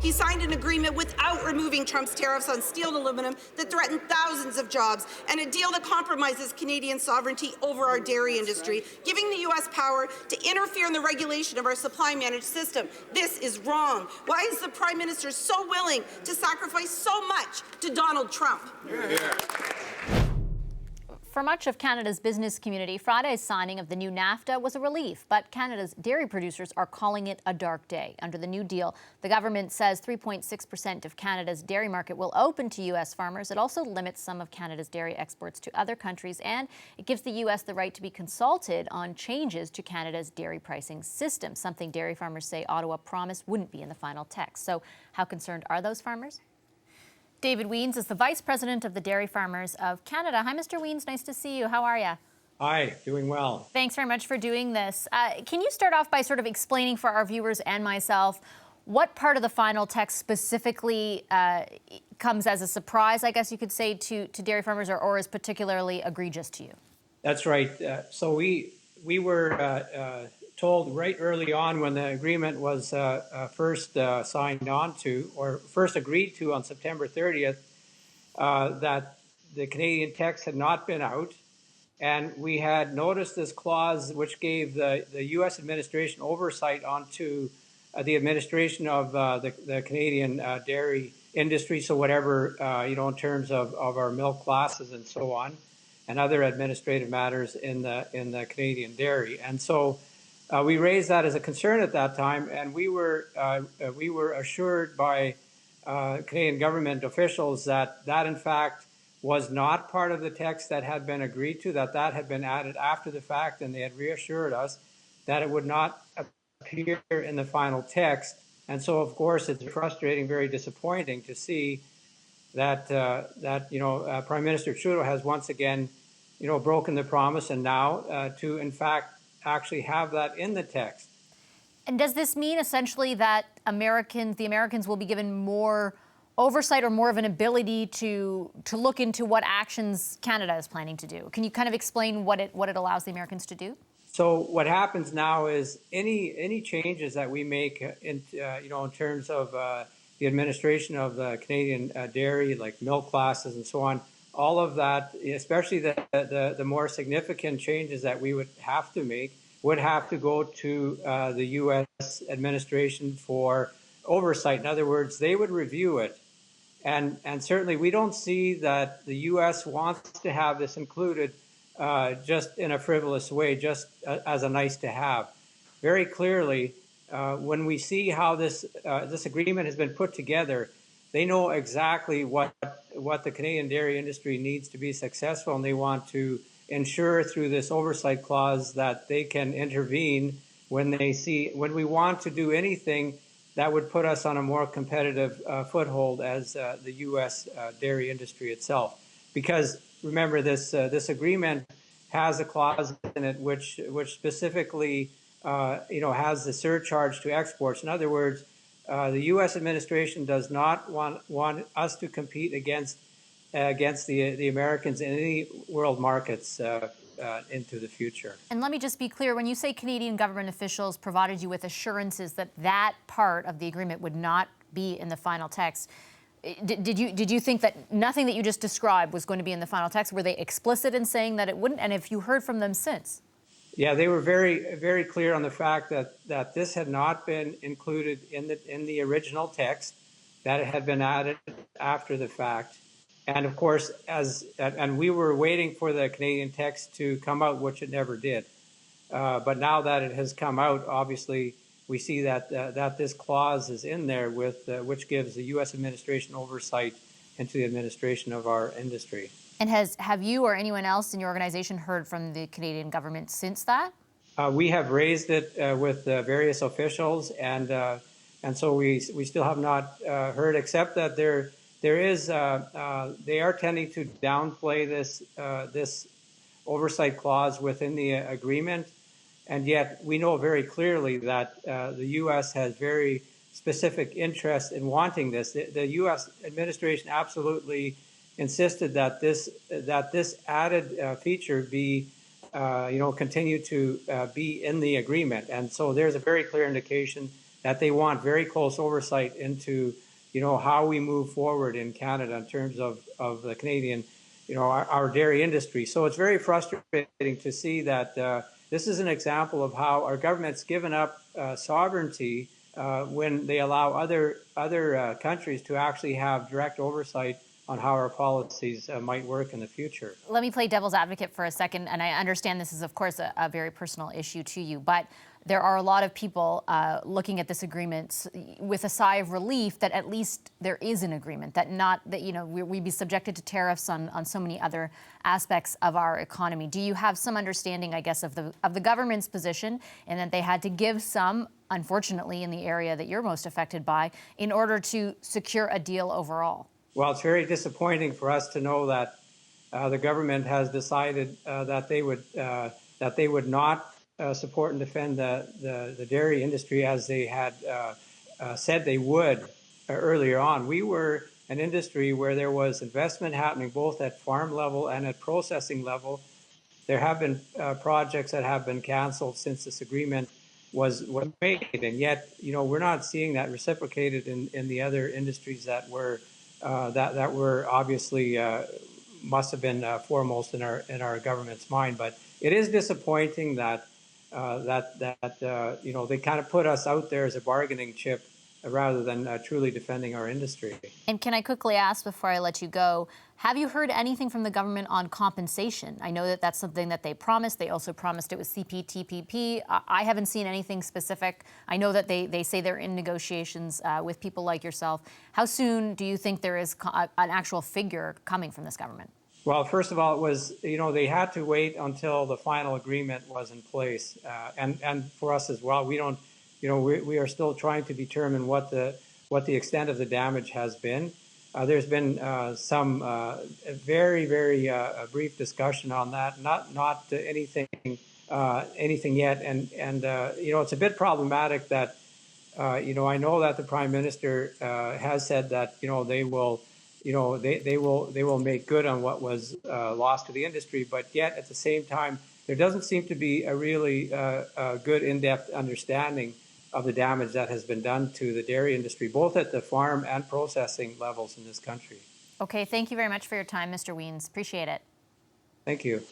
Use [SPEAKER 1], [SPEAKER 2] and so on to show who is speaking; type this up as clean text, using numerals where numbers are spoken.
[SPEAKER 1] He signed an agreement without removing Trump's tariffs on steel and aluminum that threaten thousands of jobs, and a deal that compromises Canadian sovereignty over our dairy industry, giving the U.S. power to interfere in the regulation of our supply managed system. This is wrong. Why is the Prime Minister so willing to sacrifice so much to Donald Trump?
[SPEAKER 2] For much of Canada's business community, Friday's signing of the new NAFTA was a relief, but Canada's dairy producers are calling it a dark day. Under the new deal, the government says 3.6% of Canada's dairy market will open to U.S. farmers. It also limits some of Canada's dairy exports to other countries, and it gives the U.S. the right to be consulted on changes to Canada's dairy pricing system, something dairy farmers say Ottawa promised wouldn't be in the final text. So how concerned are those farmers? David Wiens is the Vice President of the Dairy Farmers of Canada. Hi, Mr. Wiens. Nice to see you. How are you?
[SPEAKER 3] Hi, doing well.
[SPEAKER 2] Thanks very much for doing this. Can you start off by sort of explaining for our viewers and myself what part of the final text specifically comes as a surprise, I guess you could say, to dairy farmers or is particularly egregious to you?
[SPEAKER 3] That's right. So we were told right early on when the agreement was first signed on to, or first agreed to on September 30th, that the Canadian text had not been out. And we had noticed this clause which gave the U.S. administration oversight onto the administration of the Canadian dairy industry. So whatever, in terms of our milk classes and so on, and other administrative matters in the Canadian dairy. And so we raised that as a concern at that time, and we were assured by Canadian government officials that in fact was not part of the text that had been agreed to, that had been added after the fact, and they had reassured us that it would not appear in the final text. And so, of course, it's frustrating, very disappointing to see that Prime Minister Trudeau has once again, broken the promise, and now to in fact actually have that in the text.
[SPEAKER 2] And does this mean essentially that the Americans will be given more oversight or more of an ability to look into what actions Canada is planning to do? Can you kind of explain what it allows the Americans to do?
[SPEAKER 3] So what happens now is any changes that we make in terms of the administration of the Canadian dairy, like milk classes and so on, all of that, especially the more significant changes that we would have to make, would have to go to the U.S. administration for oversight. In other words, they would review it. And certainly we don't see that the U.S. wants to have this included just in a frivolous way, just as a nice to have. Very clearly, when we see how this agreement has been put together, they know exactly what the Canadian dairy industry needs to be successful, and they want to ensure through this oversight clause that they can intervene when we want to do anything that would put us on a more competitive foothold as the U.S. Dairy industry itself. Because remember, this agreement has a clause in it which specifically has the surcharge to exports. In other words, the U.S. administration does not want us to compete against the Americans in any world markets into the future.
[SPEAKER 2] And let me just be clear, when you say Canadian government officials provided you with assurances that part of the agreement would not be in the final text, did you think that nothing that you just described was going to be in the final text? Were they explicit in saying that it wouldn't? And have you heard from them since?
[SPEAKER 3] Yeah, they were very, very clear on the fact that this had not been included in the original text, that it had been added after the fact. And of course, and we were waiting for the Canadian text to come out, which it never did. But now that it has come out, obviously, we see that this clause is in there which gives the U.S. administration oversight into the administration of our industry. And
[SPEAKER 2] have you or anyone else in your organization heard from the Canadian government since that?
[SPEAKER 3] We have raised it with various officials, and so we still have not heard, except that there is they are tending to downplay this oversight clause within the agreement, and yet we know very clearly that the U.S. has very specific interest in wanting this. The U.S. administration absolutely insisted that this added feature be continue to be in the agreement, and so there's a very clear indication that they want very close oversight into, how we move forward in Canada in terms of the Canadian, our dairy industry. So it's very frustrating to see that this is an example of how our government's given up sovereignty when they allow other countries to actually have direct oversight on how our policies might work in the future.
[SPEAKER 2] Let me play devil's advocate for a second, and I understand this is, of course, a very personal issue to you, but there are a lot of people looking at this agreement with a sigh of relief that at least there is an agreement, that we'd be subjected to tariffs on so many other aspects of our economy. Do you have some understanding, I guess, of the government's position, and that they had to give some, unfortunately, in the area that you're most affected by, in order to secure a deal overall?
[SPEAKER 3] Well, it's very disappointing for us to know that the government has decided that they would not support and defend the dairy industry as they had said they would earlier on. We were an industry where there was investment happening both at farm level and at processing level. There have been projects that have been canceled since this agreement was made, and yet we're not seeing that reciprocated in the other industries that were obviously must have been foremost in our government's mind. But it is disappointing that they kind of put us out there as a bargaining chip rather than truly defending our industry.
[SPEAKER 2] And can I quickly ask before I let you go, have you heard anything from the government on compensation? I know that that's something that they promised. They also promised it with CPTPP. I haven't seen anything specific. I know that they say they're in negotiations with people like yourself. How soon do you think there is an actual figure coming from this government?
[SPEAKER 3] Well, first of all, it was, they had to wait until the final agreement was in place. And for us as well, we are still trying to determine what the extent of the damage has been. There's been some very, very brief discussion on that, not anything yet. And it's a bit problematic that, I know that the Prime Minister has said that, they will make good on what was lost to the industry, but yet at the same time, there doesn't seem to be a really good in-depth understanding of the damage that has been done to the dairy industry, both at the farm and processing levels in this country.
[SPEAKER 2] Okay, thank you very much for your time, Mr. Wiens. Appreciate it.
[SPEAKER 3] Thank you.